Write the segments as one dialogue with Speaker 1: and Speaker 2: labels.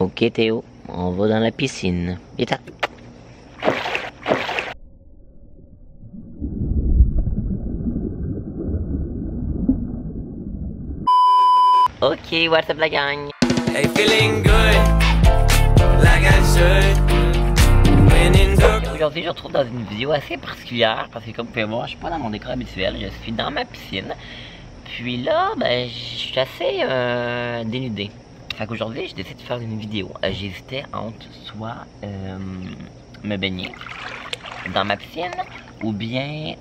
Speaker 1: Ok Théo, on va dans la piscine. Viens. Ok, what's up la gang?
Speaker 2: Hey, feeling good, like I should.
Speaker 1: Aujourd'hui, je me retrouve dans une vidéo assez particulière parce que comme vous pouvez voir, je suis pas dans mon décor habituel, je suis dans ma piscine. Puis là, ben, je suis assez dénudé. Fait qu'aujourd'hui, j'ai décidé de faire une vidéo. J'hésitais entre soit me baigner dans ma piscine ou bien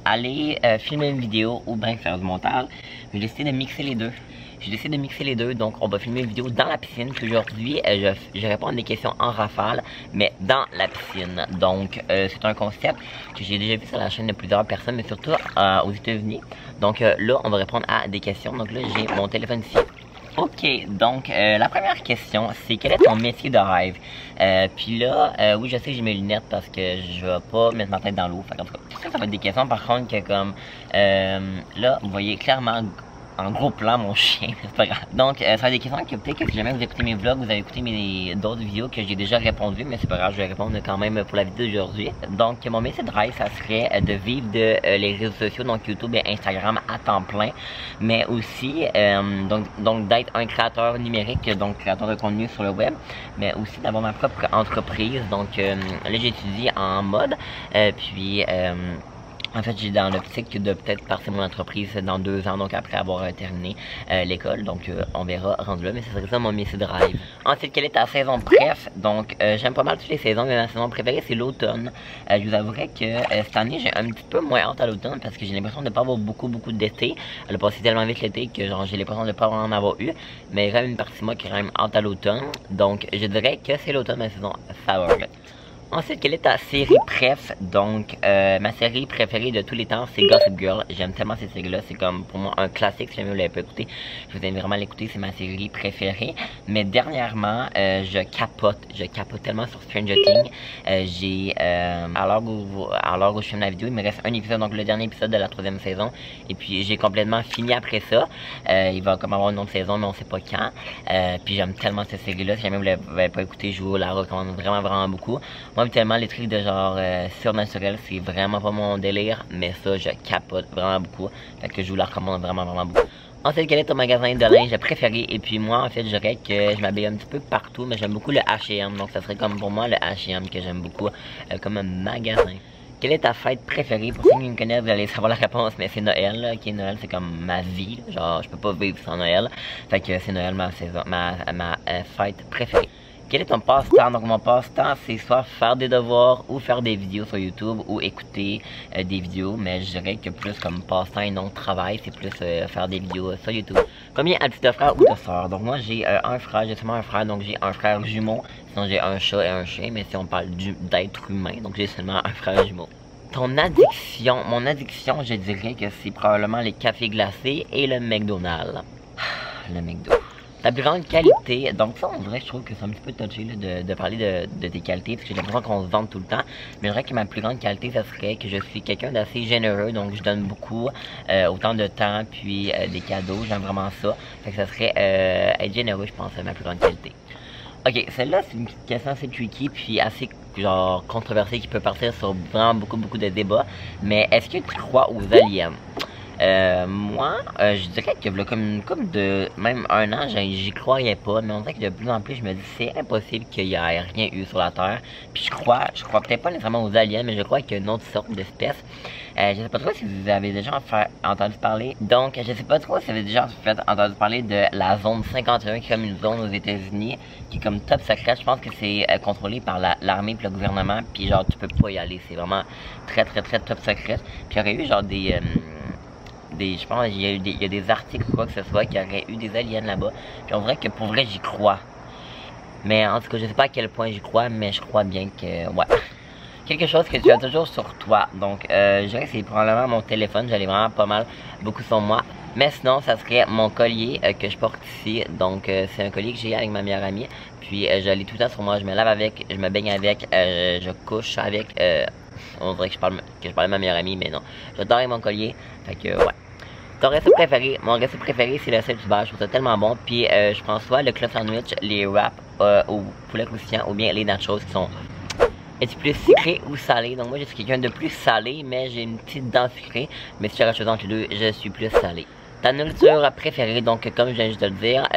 Speaker 1: aller filmer une vidéo ou bien faire du montage. J'ai décidé de mixer les deux. Donc on va filmer une vidéo dans la piscine. Puis aujourd'hui, je réponds à des questions en rafale, mais dans la piscine. Donc c'est un concept que j'ai déjà vu sur la chaîne de plusieurs personnes, mais surtout aux États-Unis. Donc là, on va répondre à des questions. Donc là, j'ai mon téléphone ici. Ok, donc la première question, c'est quel est ton métier de rêve? Puis là, oui, je sais que j'ai mes lunettes parce que je vais pas mettre ma tête dans l'eau. En tout cas, ça va être des questions par contre que comme là, vous voyez clairement en gros plan mon chien, c'est pas grave. Donc ça va être des questions que peut-être que si jamais vous écoutez mes vlogs, vous avez écouté d'autres vidéos que j'ai déjà répondu, mais c'est pas grave, je vais répondre quand même pour la vidéo d'aujourd'hui. Donc mon métier de rêve, ça serait de vivre de les réseaux sociaux, donc YouTube et Instagram à temps plein, mais aussi donc d'être un créateur numérique, donc créateur de contenu sur le web, mais aussi d'avoir ma propre entreprise. Donc là j'étudie en mode, puis en fait, j'ai dans l'optique de peut-être partir mon entreprise dans 2 ans, donc après avoir terminé l'école. Donc, on verra rendu là, mais ce serait ça mon métier de rêve. Ensuite, quelle est ta saison préf? Donc, j'aime pas mal toutes les saisons, mais ma saison préférée, c'est l'automne. Je vous avouerai que cette année, j'ai un petit peu moins hâte à l'automne parce que j'ai l'impression de ne pas avoir beaucoup d'été. Elle a passé tellement vite l'été que genre j'ai l'impression de ne pas en avoir eu. Mais il y a quand même une partie de moi qui est quand même hâte à l'automne. Donc, je dirais que c'est l'automne ma saison favorite. Ensuite, quelle est ta série préf? Donc, ma série préférée de tous les temps, c'est Gossip Girl. J'aime tellement cette série-là. C'est comme, pour moi, un classique. Si jamais vous l'avez pas écouté, je vous invite vraiment à l'écouter. C'est ma série préférée. Mais dernièrement, je capote tellement sur Stranger Things. À l'heure où je filme la vidéo, il me reste un épisode, donc le dernier épisode de la 3e saison. Et puis, j'ai complètement fini après ça. Il va comme avoir une autre saison, mais on sait pas quand. Puis, j'aime tellement cette série-là. Si jamais vous l'avez pas écouté, je vous la recommande vraiment beaucoup. Moi, tellement les trucs de genre surnaturel, c'est vraiment pas mon délire, mais ça, je capote vraiment beaucoup. Fait que je vous la recommande vraiment beaucoup. Ensuite, quel est ton magasin de linge préféré? Et puis moi, en fait, je dirais que je m'habille un petit peu partout, mais j'aime beaucoup le H&M. Donc, ça serait comme pour moi le H&M que j'aime beaucoup comme un magasin. Quelle est ta fête préférée? Pour ceux qui me connaissent, vous allez savoir la réponse, mais c'est Noël, là. Ok, Noël, c'est comme ma vie, là. Genre, je peux pas vivre sans Noël. Fait que c'est Noël ma fête préférée. Quel est ton passe-temps? Donc mon passe-temps, c'est soit faire des devoirs ou faire des vidéos sur YouTube ou écouter des vidéos, mais je dirais que plus comme passe-temps et non travail, c'est plus faire des vidéos sur YouTube. Combien as-tu de frères ou de sœurs? Donc moi j'ai un frère, j'ai seulement un frère, donc j'ai un frère jumeau, sinon j'ai un chat et un chien, mais si on parle d'être humain, donc j'ai seulement un frère jumeau. Ton addiction? Mon addiction, je dirais que c'est probablement les cafés glacés et le McDonald's. Le McDo. Ta plus grande qualité, donc ça on dirait que je trouve que c'est un petit peu touché là, de parler de tes qualités, parce que j'ai l'impression qu'on se vante tout le temps, mais je dirais que ma plus grande qualité, ça serait que je suis quelqu'un d'assez généreux, donc je donne beaucoup, autant de temps, puis des cadeaux, j'aime vraiment ça, fait que ça serait être généreux, je pense, c'est ma plus grande qualité. Ok, celle-là c'est une question assez tricky, puis assez genre controversée, qui peut partir sur vraiment beaucoup de débats, mais est-ce que tu crois aux aliens? Moi, je dirais que là, comme de même 1 an, j'y croyais pas, mais on dirait que de plus en plus, je me dis c'est impossible qu'il y ait rien eu sur la Terre. Puis je crois peut-être pas nécessairement aux aliens, mais je crois qu'il y a une autre sorte d'espèce. Je sais pas trop si vous avez déjà entendu parler. Donc, je sais pas trop si vous avez déjà entendu parler de la zone 51, qui est comme une zone aux États-Unis, qui est comme top secrète. Je pense que c'est contrôlé par l'armée et le gouvernement. Puis genre, tu peux pas y aller. C'est vraiment très top secrète. Puis il y aurait eu genre je pense qu'il y a des articles ou quoi que ce soit qui auraient eu des aliens là-bas. Puis on dirait que pour vrai j'y crois. Mais en tout cas je sais pas à quel point j'y crois, mais je crois bien que ouais. Quelque chose que tu as toujours sur toi. Donc je dirais que c'est probablement mon téléphone. J'allais vraiment pas mal beaucoup sur moi. Mais sinon ça serait mon collier que je porte ici. Donc c'est un collier que j'ai avec ma meilleure amie. Puis je l'ai tout le temps sur moi. Je me lave avec, je me baigne avec, je couche avec. On dirait que je parle de ma meilleure amie, mais non. Je dors avec mon collier. Fait que ouais. Ton resto préféré? Mon resto préféré, c'est le Saint-Hubert. Je trouve ça tellement bon. Puis je prends soit le club sandwich, les wraps au poulet croustillant ou bien les nachos qui sont est-tu plus sucré ou salé? Donc moi je suis quelqu'un de plus salé, mais j'ai une petite dent sucrée. Mais si j'ai choisi entre les deux, je suis plus salé. Ta nourriture préférée, donc comme je viens juste de le dire,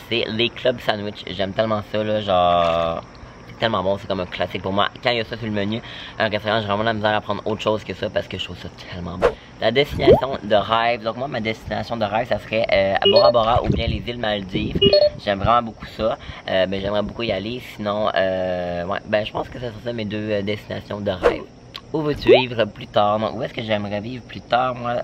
Speaker 1: c'est les club sandwich. J'aime tellement ça, là, genre... C'est tellement bon, c'est comme un classique pour moi. Quand il y a ça sur le menu, un restaurant, j'ai vraiment la misère à prendre autre chose que ça parce que je trouve ça tellement bon. La destination de rêve, donc moi ma destination de rêve, ça serait à Bora Bora ou bien les îles Maldives. J'aime vraiment beaucoup ça, ben j'aimerais beaucoup y aller, sinon, ouais, ben je pense que ça serait ça mes deux destinations de rêve. Où veux-tu vivre plus tard? Donc où est-ce que j'aimerais vivre plus tard, moi,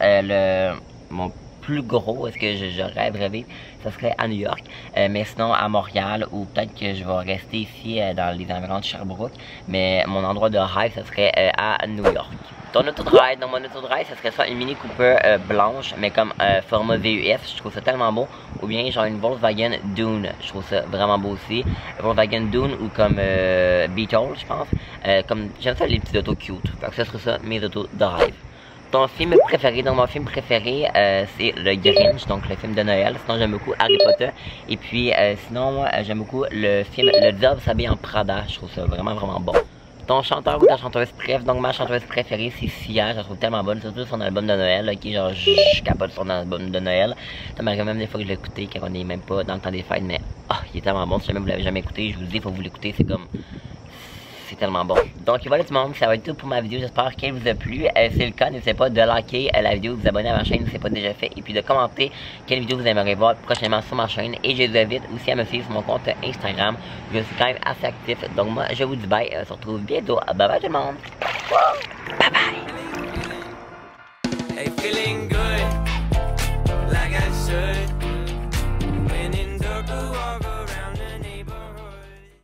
Speaker 1: mon plus gros, est-ce que je rêverais vivre, ça serait à New York, mais sinon à Montréal, ou peut-être que je vais rester ici dans les environs de Sherbrooke, mais mon endroit de rêve, ça serait à New York. Ton auto de rêve, donc mon auto de rêve, ça serait soit une Mini Cooper blanche, mais comme format VUS, je trouve ça tellement beau, ou bien genre une Volkswagen Dune, je trouve ça vraiment beau aussi, Volkswagen Dune ou comme Beetle, je pense, comme j'aime ça les petits autos cute, fait que ça serait ça mes autos de rêve. Ton film préféré, donc mon film préféré c'est le Grinch, donc le film de Noël. Sinon j'aime beaucoup Harry Potter. Et puis sinon moi j'aime beaucoup le film Le Diable s'habille en Prada. Je trouve ça vraiment bon. Ton chanteur ou ta chanteuse préf, donc ma chanteuse préférée c'est Sia, je la trouve tellement bonne, surtout son album de Noël, là, qui genre je capote son album de Noël. Ça m'arrive même des fois que je l'ai écouté quand on est même pas dans le temps des fêtes, mais il est tellement bon, si jamais vous l'avez jamais écouté, je vous le dis, il faut vous l'écouter, c'est comme... C'est tellement bon. Donc voilà tout le monde, ça va être tout pour ma vidéo, j'espère qu'elle vous a plu. Si c'est le cas, n'hésitez pas de liker la vidéo, de vous abonner à ma chaîne si ce n'est pas déjà fait, et puis de commenter quelle vidéo vous aimeriez voir prochainement sur ma chaîne. Et je vous invite aussi à me suivre sur mon compte Instagram, je suis quand même assez actif. Donc moi je vous dis bye, on se retrouve bientôt. Bye bye tout le monde. Bye bye.